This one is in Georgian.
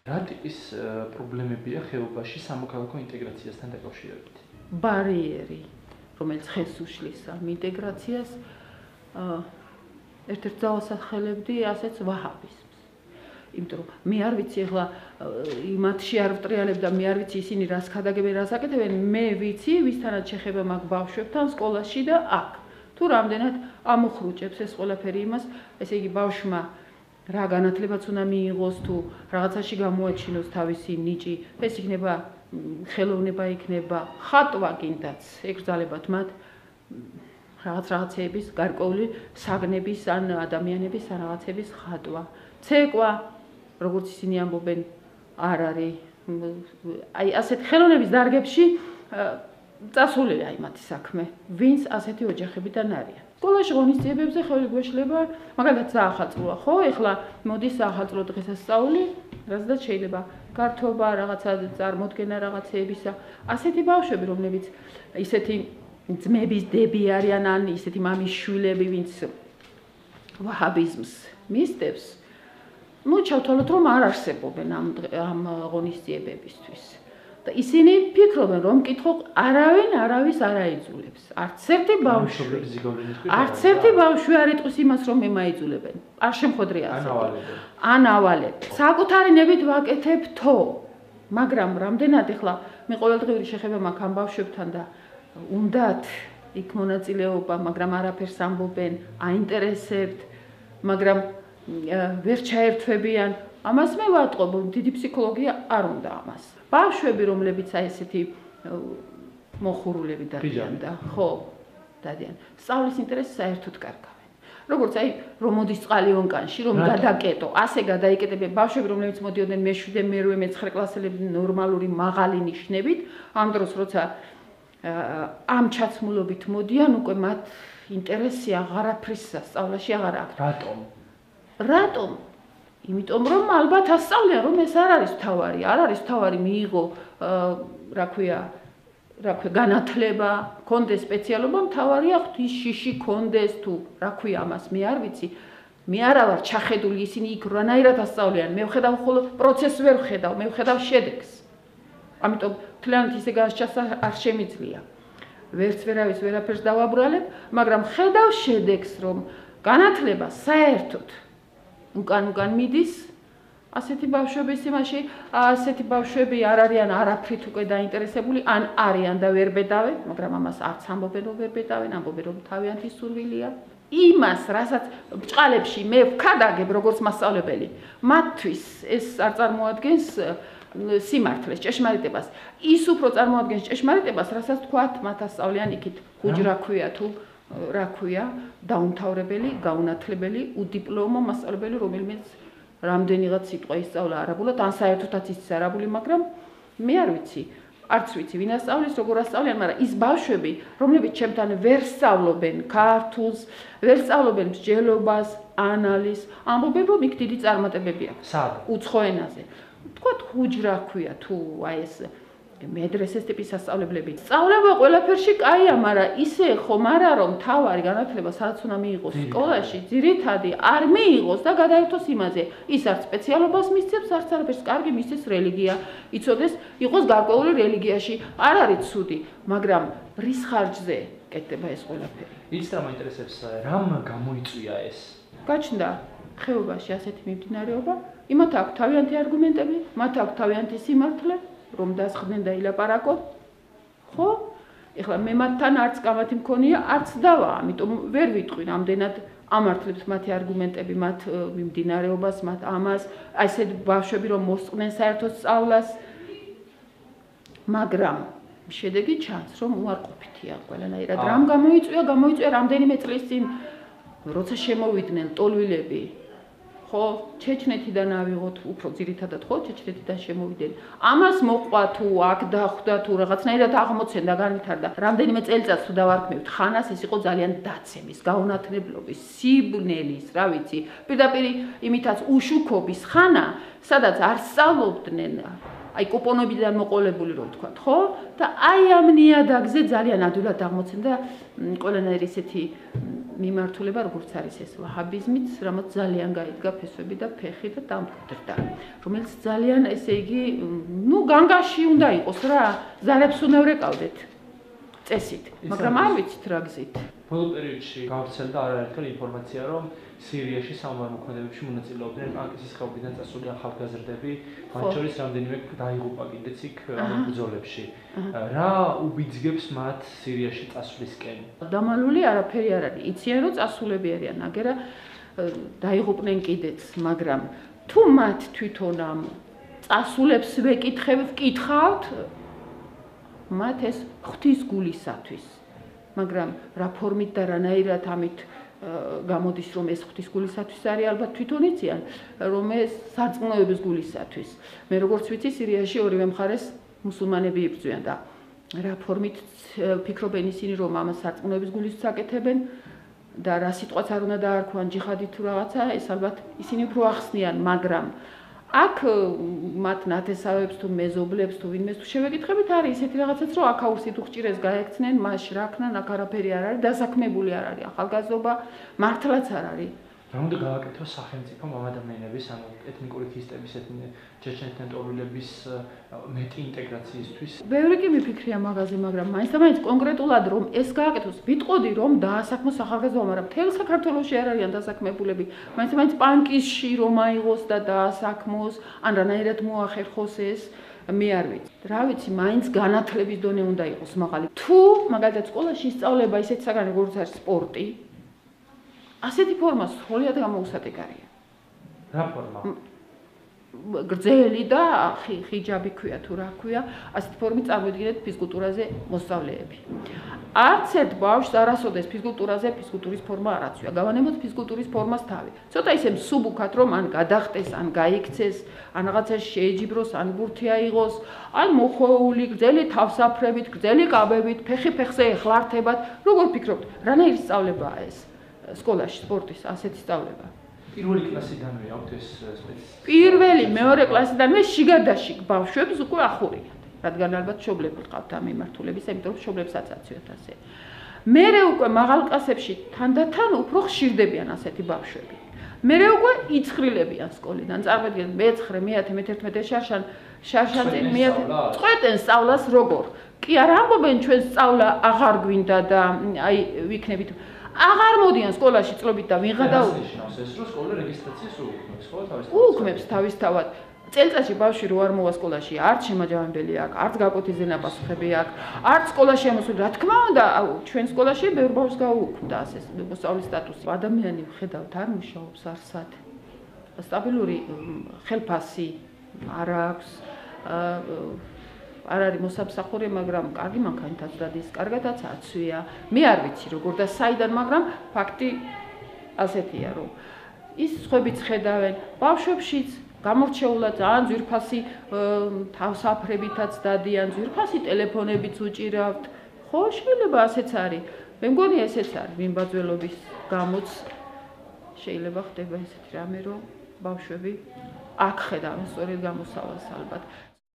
რა ტიპის პრობლემებია ხეობაში სამოქალაქო ინტეგრაციასთან დაკავშირებით? ბარიერი, რომელიც ხელს უშლის ამ ინტეგრაციას, ერთ-ერთ დავასახელებდი ასეც ვაჰაბიზმს. იმიტომ რომ მე არ ვიცი ახლა იმათში არ ვტრიალებ და მე არ ვიცი ისინი რას ქადაგებენ, რას აკეთებენ, მე ვიცი ვისთანაც შეხება მაგ ბავშვებთან სკოლაში და აქ. თუ რამდენად ამოხრუჭებს ეს ყველაფერი იმას, ესე იგი ბავშვმა რა განათლებაც უნდა მიიღოს თუ რაღაცაში გამოაჩინოს თავისი ნიჭი, ეს იქნება ხელოვნება იქნება, ხატვა კიდაც ეკრძალებათ მათ რაღაცეების გარკვეული საგნების ან ადამიანების ან რაღაცების ხატვა. ცეკვა, როგორც ისინი ამბობენ, არ არის. აი ასეთ ხელოვნების დარგებში წასულია მათი საქმე, ვინც ასეთი ოჯახებიდან არიან. სკოლაში ღონისძიებებზე ხელი გვეშლება, მაგალითად საახალწლოა, ხო? ეხლა მოდის საახალწლო დღესასწაული, რადგან შეიძლება გართობა, რაღაცა წარმოდგენა რაღაცეებისა. ასეთი ბავშვები, რომლებიც ისეთი ძმების დები არიან, ან ისეთი მამის შვილები, ვინც ვაჰაბიზმს მისდევს, ჩავთვალოთ, რომ არ არსებობენ ამ ღონისძიებებისთვის. და ისინი ფიქრობენ, რომ მკითხო არავის არ აიძულებს. არც ერთი ბავშვი არ იტყვის იმას, რომ მე მაიძულებენ. არ შემხოდრია ასე. ან ავალებ. საკუთარი ნებით ვაკეთებ თო. მაგრამ რამდენად ეხლა მე ყოველდღიური შეხება მაქვს ამ ბავშვებთან და უნდათ იქ მონაწილეობა, მაგრამ არაფერს ამბობენ, აინტერესებთ, მაგრამ ვერ ჩაერთვებიან. ამას მე ვატყობ, დიდი ფსიქოლოგია არ უნდა ამას. ბავშვები, რომლებიც აი ესეთი მოხურულები დადიან და ხო, დადიან. სწავლის ინტერესს საერთოდ კარგავენ. როგორც აი რომ მოდის წყალი ონკანში, რომ გადაკეტო, ასე გადაიკეტებიან ბავშვები, რომლებიც მოდიოდნენ მე-7, მე-8, მე-9 კლასელები ნორმალური მაღალი ნიშნებით, ამ დროს როცა ამ ჩაცმულობით მოდიან, უკვე მათ ინტერესი აღარაფრის სწავლაში აღარ აქვს. რატომ? იმიტომ რომ ალბათ ასწავლიან, რომ ეს არ არის თავარი, არ არის თავარი მიიღო, რა ქვია, განათლება, კონდეს სპეციალობა, თავარია ღვთისშიში კონდეს თუ რა ქვია ამას, მე არ ვიცი. მე არა ვარ ჩახედული, ისინი იქ რანაირად ასწავლიან, მე ვხედავ ხოლო პროცესს ვერ ვხედავ, მე ვხედავ შედეგს. ამიტომ თლიანად ისე განსჯას არ შემიძლია. ვერც ვერავის ვერაფერს დავაბრალებ, მაგრამ ხედავ შედეგს, რომ განათლება საერთოდ უკან მიდის, ასეთი ბავშვების იმაში, ასეთი ბავშვები არ არიან არაფრით უკვე დაინტერესებული, ან არიან და ვერ ბედავენ, მაგრამ ამას არც ამბობენ, რომ ვერ ბედავენ, ამბობენ, რომ თავიანთი სურვილია. იმას, რასაც ბჭყალებში მე ვქადაგებ, როგორც მასწავლებელი, მათთვის ეს არ წარმოადგენს სიმართლეს, ჭეშმარიტებას. ის უფრო წარმოადგენს ჭეშმარიტებას, რასაც თქვათ, მათ ასწავლიან იქით ჰუჯრა ქვია თუ რა ქვია, დაუმთავრებელი, გაუნათლებელი, უდიპლომო მასწავლებელი, რომელმაც რამდენიღაც სიტყვა ისწავლა არაბულად, ან საერთოდაც იცის არაბული, მაგრამ მე არ ვიცი, არც ვიცი, ვინ ასწავლის, როგორ ასწავლიან, მაგრამ ის ბავშვები, რომლებიც ჩემთან ვერ სწავლობენ ქართულს, ვერ სწავლობენ მსჯელობას, ანალიზს, ამბობენ, რომ იქ დიდი წარმატებები აქვს. სად? უცხო ენაზე. თქვათ ჰუჯრა ქვია თუ აი ეს მედრესეს ტიპის სასწავლებლები. სწავლება ყველაფერში კაია, მაგრამ ისე ხომ არა რომ თავარი განათლება სადაც უნდა მიიღოს სკოლაში, ძირითადი არ მიიღოს და გადაერთოს იმაზე. ის არც სპეციალობას მისცემს, არც არაფერს კარგი მისცემს რელიგია. იცოდეს, იყოს გარკვეული რელიგიაში, არ არის ცუდი, მაგრამ რის ხარჯზე კეთდება ეს ყველაფერი? ის რა მაინტერესებს, რამ გამოიწვია ეს? გაჩნდა ხეობაში ასეთი მიმდინარეობა, იმათ აქვს თავიანთი არგუმენტები, მათ აქვს თავიანთი სიმართლე. რომ დასხდნენ და ილაპარაკონ, ხო? ეხლა მე მათთან არც კამათი მქონია, არც დავა, ამიტომ ვერ ვიტყვი რამდენად ამართლებთ მათი არგუმენტები, მათ მიმდინარეობას, მათ ამას, აი ესეთ ბავშვები რომ მოსწყვნენ საერთოდ სწავლას, მაგრამ შედეგი ჩანს, რომ უარყოფითია ყველანაირად. რამ გამოიწვია რამდენიმე წლის წინ, როცა შემოვიდნენ ტოლვილები, ხო, ჩეჩნეთიდან ავიღოთ, უფრო ძირითადად ხო, ჩეჩნეთიდან შემოვიდნენ. ამას მოყვა თუ აქ დახვდა თუ რაღაცნაირად აღმოცენდა, განვითარდა. რამდენიმე წელიწადს თუ დავარქმევთ ხანას, ეს იყო ძალიან დაცემის, გაუნათლებლობის, სიბნელის, რა ვიცი, პირდაპირ იმითაც უშუქობის ხანა, სადაც არ სწავლობდნენ, აი კუპონებიდან მოყოლებული რომ ვთქვათ, ხო? და აი ამ ნიადაგზე ძალიან ადვილად აღმოცენდა ყველანაირი ისეთი მიმართულება როგორც არის ეს ვაჰაბიზმიც, რამაც ძალიან გაიდგა ფესვები და ფეხი და დამკვიდრდა, რომელიც ძალიან ესე იგი, განგაში უნდა იყოს რა, ზარებს უნდა ვრეკავდეთ წესით, მაგრამ არ ვიცით რა გზით. ბოლო პერიოდში გავრცელდა არაერთხელ ინფორმაცია, რომ სირიაში სამომავლობებში მონაწილეობდნენ პანკისის ხეობიდან წასული ახალგაზრდები, მათ შორის რამდენიმე დაიღუპა კიდეც იქ ბრძოლებში. რა უბიძგებს მათ სირიაში წასვლისკენ? დამალული არაფერი არ არის. იციან რომ წასულები არიან, აგერა დაიღუპნენ კიდეც, მაგრამ თუ მათ თვითონ ამ წასულებს ვკითხავთ, მათ ეს ღვთის გულისათვის. მაგრამ რა ფორმით და რანაირად ამით გამოდის რომ ეს ღვთის გულისათვის არის, ალბათ თვითონ იციან, რომ ეს სარწმუნოების გულისათვის. მე როგორც ვიცი, სირიაში ორივე მხარეს მუსულმანები იბრძვიან და რა ფორმით ფიქრობენ ისინი, რომ ამას სარწმუნოების გულისთვის აკეთებენ და რა სიტყვაც არ უნდა დაარქვან ჯიხადი თუ რაღაცა, ეს ალბათ ისინი უფრო ახსნიან, მაგრამ აქ მათ ნათესავებს თუ მეზობლებს თუ ვინმეს თუ შევეკითხებით არის ისეთი რაღაცაც რომ აქაურსი თუ ხჭირეს გაექცნენ მას რაქნან აქ არაფერი არ არის დასაქმებული არ არის ახალგაზრდობა მართლაც არ არის რა უნდა გააკეთოს სახელმწიფომ ამ ადამიანების ანუ ეთნიკური ქრისტების ჩეჩნეთელების მეტი ინტეგრაციისთვის ბევრი კი მიფიქრია მაგაზე მაგრამ მაინც კონკრეტულად რომ ეს გააკეთოს ვიტყოდი რომ დაასაქმოს ახალგაზრდობა მაგრამ მთელ საქართველოში არ არიან დასაქმებულები მაინც პანკისში რომ აიღოს და დაასაქმოს ან რანაირად მოახერხოს ეს მე არ ვიცი. რა ვიცი, მაინც განათლების დონე უნდა იყოს მაღალი. თუ მაგალითად სკოლაში ისწავლება ისეთ საგანი როგორც არის სპორტი, ასეთი ფორმა სრულად გამოუსადეგარია. რა ფორმა? გრძელი და ხიჯაბი ქვია თუ რა ქვია, ასეთი ფორმით წარმოიდგინეთ ფიზკულტურაზე მოსწავლეები. არც ერთ ბავშვს არასოდეს ფიზკულტურის ფორმა არ აცვია. გავანებოთ ფიზკულტურის ფორმას თავი. ცოტა ისე მსუბუქად რომ ან გადახტეს, ან გაიქცეს, ან რაღაცაში შეეჯიბროს, ან ბურთი აიღოს, ან მოხვეული, გრძელი თავსაფრებით, გრძელი კაბებით, ფეხი ფეხზე ეხლართებად. როგორ ფიქრობთ, რანაირი სწავლებაა ეს სკოლაში სპორტის ასეთი სწავლება? პირველი კლასიდანვე აქვთ ეს სპეციფიკა. პირველი, მეორე კლასიდანვე შიგადაშიგ ბავშვებს უკვე ახურიათ. რადგან ალბათ მშობლები ყავთ ამ მიმართულების, იმიტომ რომ მშობლებსაც აცვიათ ასე. მერე უკვე მაღალ კლასებში თანდათან უფრო ხშირდებიან ასეთი ბავშვები. მერე უკვე იცხრილებიან სკოლიდან. წარმოიდგინეთ, მე-9, მე-10, მე-11 შარშანწინ მე-10 წყვეტენ სწავლას როგორ? კი არ ამბობენ ჩვენ სწავლა აღარ გვინდა და აი ვიქნებით აღარ მოდიან სკოლაში წლობით და ვინღა და ნიშნავს ეს რომ სკოლა რეგისტრაციას უქმნებს ხო თავისთავად უქმნებს თავისთავად წელწადში ბავშვი რო არ მოვა სკოლაში არც შემაჯამებელი აქვს არც გაკვეთის ზენაპასუხები აქვს არც სკოლაში ამოსული რა თქმა უნდა ჩვენ სკოლაში ბევრ ბავშვს გაუქმდა ასე მოსწავლის სტატუსი ადამიანი ვხედავთ არ მუშაობს არსად სტაბილური ხელფასი არ აქვს არ არის მოსამსახურე, მაგრამ კარგი მანქანითაც დადის, კარგადაც აცვია. მე არ ვიცი როგორ და საიდან, მაგრამ ფაქტი ასეთია, რომ ის სხვებიც ხედავენ, ბავშვებშიც გამორჩეულად ძალიან ძვირფასი თავსაფრებითაც დადიან, ძვირფასი ტელეფონებიც უჭირავთ. ხო, შეიძლება ასეც არის. მე მგონი ესეც არის მიმბაძველობის გამოც შეიძლება ხდება ესეთი რამე, რომ ბავშვები აქ ხედავენ სწორედ გამოსავალს ალბათ.